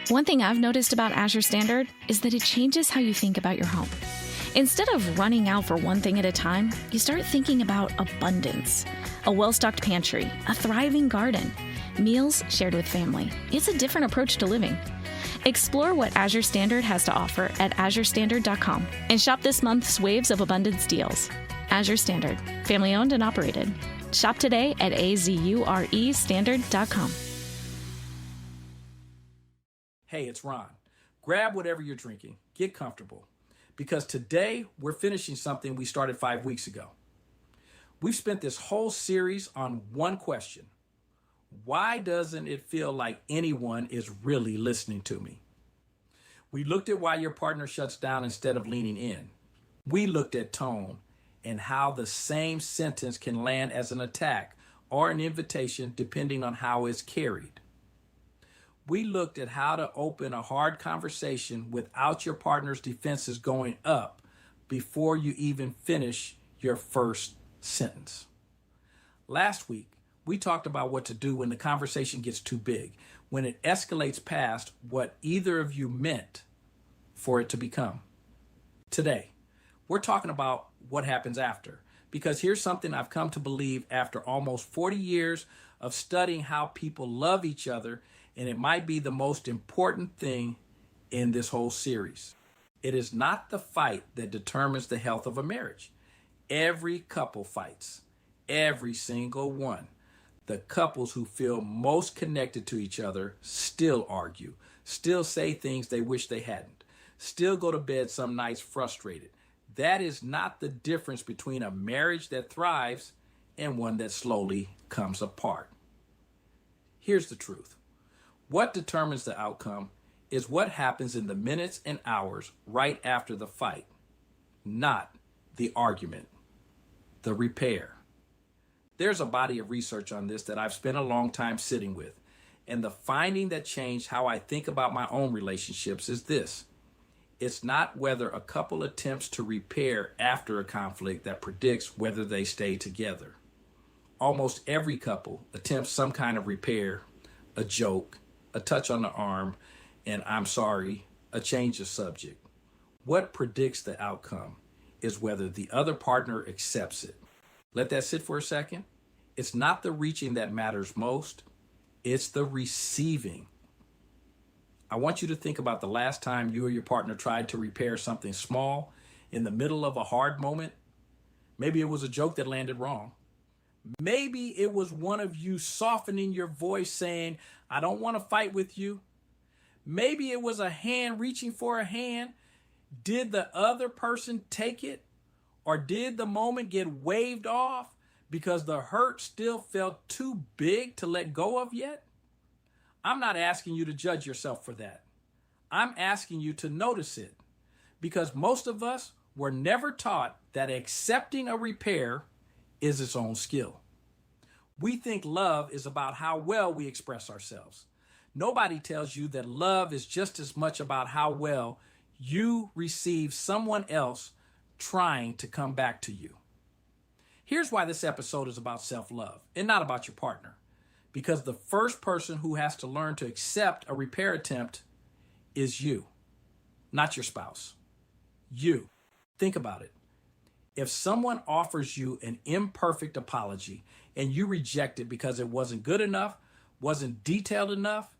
One thing I've noticed about Azure Standard is that it changes how you think about your home. Instead of running out for one thing at a time, you start thinking about abundance. A well-stocked pantry, a thriving garden, meals shared with family. It's a different approach to living. Explore what Azure Standard has to offer at azurestandard.com and shop this month's Waves of Abundance deals. Azure Standard, family owned and operated. Shop today at azurestandard.com. Hey, it's Ron. Grab whatever you're drinking. Get comfortable. Because today we're finishing something we started 5 weeks ago. We've spent this whole series on one question. Why doesn't it feel like anyone is really listening to me? We looked at why your partner shuts down instead of leaning in. We looked at tone and how the same sentence can land as an attack or an invitation depending on how it's carried. We looked at how to open a hard conversation without your partner's defenses going up before you even finish your first sentence. Last week, we talked about what to do when the conversation gets too big, when it escalates past what either of you meant for it to become. Today, we're talking about what happens after, because here's something I've come to believe after almost 40 years of studying how people love each other, and it might be the most important thing in this whole series. It is not the fight that determines the health of a marriage. Every couple fights, every single one. The couples who feel most connected to each other still argue, still say things they wish they hadn't, still go to bed some nights frustrated. That is not the difference between a marriage that thrives and one that slowly comes apart. Here's the truth. What determines the outcome is what happens in the minutes and hours right after the fight, not the argument, the repair. There's a body of research on this that I've spent a long time sitting with, and the finding that changed how I think about my own relationships is this. It's not whether a couple attempts to repair after a conflict that predicts whether they stay together. Almost every couple attempts some kind of repair, a joke, a touch on the arm, and I'm sorry, a change of subject. What predicts the outcome is whether the other partner accepts it. Let that sit for a second. It's not the reaching that matters most. It's the receiving. I want you to think about the last time you or your partner tried to repair something small in the middle of a hard moment. Maybe it was a joke that landed wrong. Maybe it was one of you softening your voice saying, I don't want to fight with you. Maybe it was a hand reaching for a hand. Did the other person take it? Or did the moment get waved off because the hurt still felt too big to let go of yet? I'm not asking you to judge yourself for that. I'm asking you to notice it, because most of us were never taught that accepting a repair is its own skill. We think love is about how well we express ourselves. Nobody tells you that love is just as much about how well you receive someone else trying to come back to you. Here's why this episode is about self-love and not about your partner. Because the first person who has to learn to accept a repair attempt is you, not your spouse. You. Think about it. If someone offers you an imperfect apology and you reject it because it wasn't good enough, wasn't detailed enough,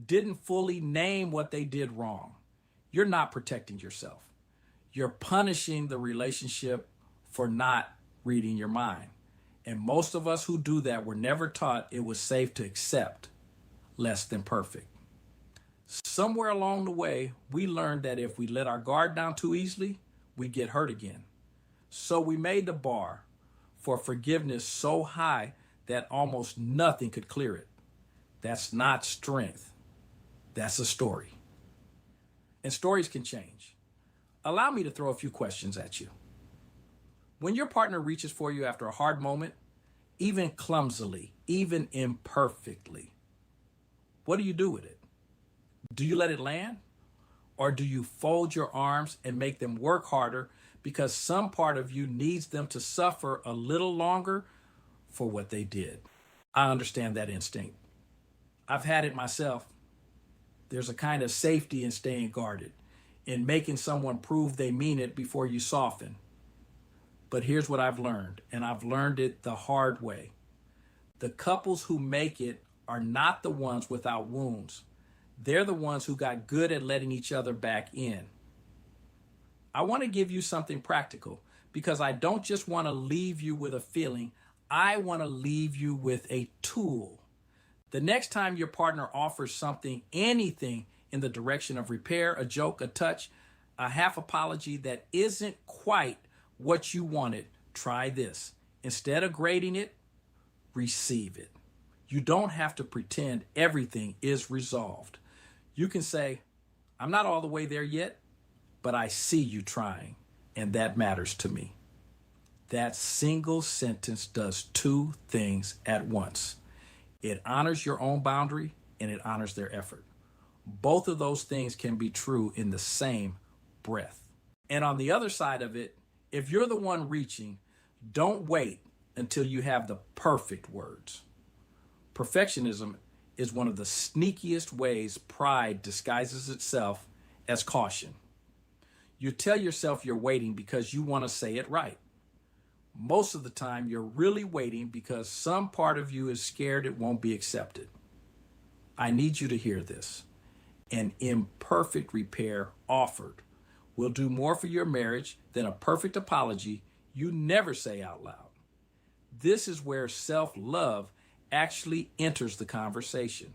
didn't fully name what they did wrong, you're not protecting yourself. You're punishing the relationship for not reading your mind. And most of us who do that were never taught it was safe to accept less than perfect. Somewhere along the way, we learned that if we let our guard down too easily, we get hurt again. So we made the bar for forgiveness so high that almost nothing could clear it. That's not strength. That's a story. And stories can change. Allow me to throw a few questions at you. When your partner reaches for you after a hard moment, even clumsily, even imperfectly, what do you do with it? Do you let it land? Or do you fold your arms and make them work harder because some part of you needs them to suffer a little longer for what they did? I understand that instinct. I've had it myself. There's a kind of safety in staying guarded, in making someone prove they mean it before you soften. But here's what I've learned, and I've learned it the hard way. The couples who make it are not the ones without wounds. They're the ones who got good at letting each other back in. I want to give you something practical because I don't just want to leave you with a feeling. I want to leave you with a tool. The next time your partner offers something, anything in the direction of repair, a joke, a touch, a half apology that isn't quite what you wanted, try this. Instead of grading it, receive it. You don't have to pretend everything is resolved. You can say, I'm not all the way there yet, but I see you trying, and that matters to me. That single sentence does two things at once. It honors your own boundary, and it honors their effort. Both of those things can be true in the same breath. And on the other side of it, if you're the one reaching, don't wait until you have the perfect words. Perfectionism is one of the sneakiest ways pride disguises itself as caution. You tell yourself you're waiting because you want to say it right. Most of the time, you're really waiting because some part of you is scared it won't be accepted. I need you to hear this. An imperfect repair offered will do more for your marriage than a perfect apology you never say out loud. This is where self-love actually enters the conversation.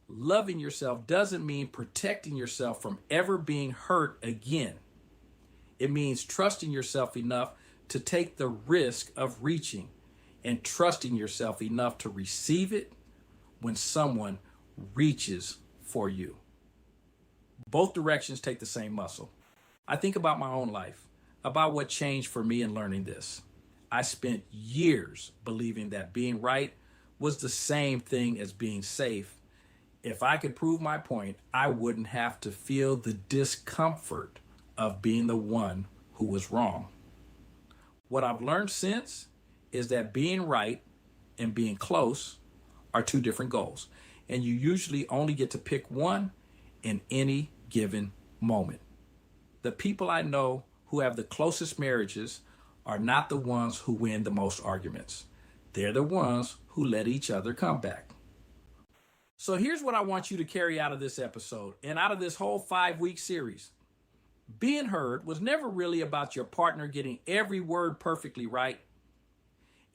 Loving yourself doesn't mean protecting yourself from ever being hurt again. It means trusting yourself enough to take the risk of reaching and trusting yourself enough to receive it when someone reaches for you. Both directions take the same muscle. I think about my own life, about what changed for me in learning this. I spent years believing that being right was the same thing as being safe. If I could prove my point, I wouldn't have to feel the discomfort of being the one who was wrong. What I've learned since is that being right and being close are two different goals, and you usually only get to pick one in any given moment. The people I know who have the closest marriages are not the ones who win the most arguments. They're the ones who let each other come back. So here's what I want you to carry out of this episode and out of this whole 5-week series. Being heard was never really about your partner getting every word perfectly right.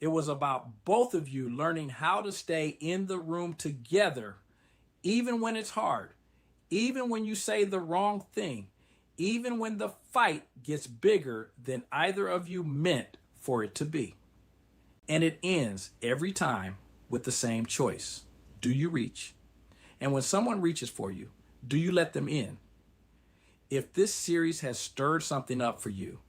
It was about both of you learning how to stay in the room together, even when it's hard, even when you say the wrong thing, even when the fight gets bigger than either of you meant for it to be. And it ends every time with the same choice. Do you reach? And when someone reaches for you, do you let them in? If this series has stirred something up for you,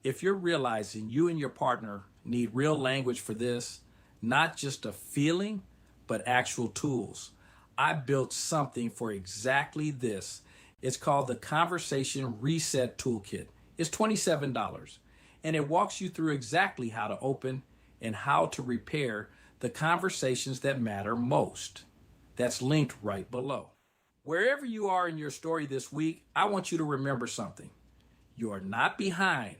if you're realizing you and your partner need real language for this, not just a feeling, but actual tools, I built something for exactly this. It's called the Conversation Reset Toolkit. It's $27, and it walks you through exactly how to open and how to repair the conversations that matter most. That's linked right below. Wherever you are in your story this week, I want you to remember something. You are not behind.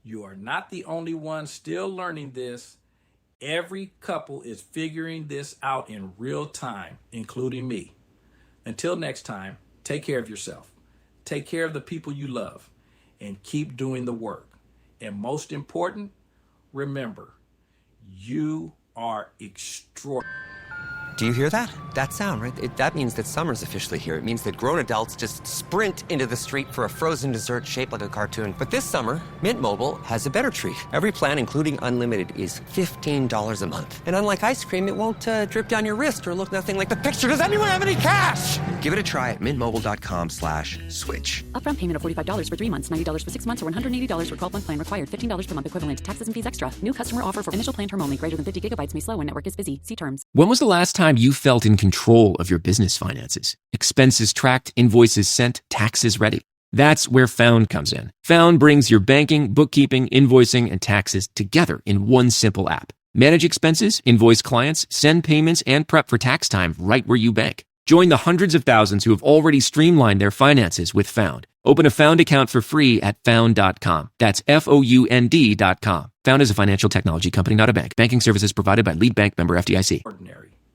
You are not the only one still learning this. Every couple is figuring this out in real time, including me. Until next time, take care of yourself. Take care of the people you love and keep doing the work. And most important, remember, you are extraordinary. Do you hear that? That sound, right? That means that summer's officially here. It means that grown adults just sprint into the street for a frozen dessert shaped like a cartoon. But this summer, Mint Mobile has a better treat. Every plan, including unlimited, is $15 a month. And unlike ice cream, it won't drip down your wrist or look nothing like the picture. Does anyone have any cash? Give it a try at mintmobile.com/switch. Upfront payment of $45 for 3 months, $90 for 6 months, or $180 for 12-month plan required. $15 per month equivalent. Taxes and fees extra. New customer offer for initial plan term only. Greater than 50 gigabytes may slow when network is busy. See terms. When was the last time you felt in control of your business finances? Expenses tracked, invoices sent, taxes ready. That's where Found comes in. Found brings your banking, bookkeeping, invoicing, and taxes together in one simple app. Manage expenses, invoice clients, send payments, and prep for tax time right where you bank. Join the hundreds of thousands who have already streamlined their finances with Found. Open a Found account for free at Found.com. That's Found.com. Found is a financial technology company, not a bank. Banking services provided by Lead Bank, member FDIC. Ordinary.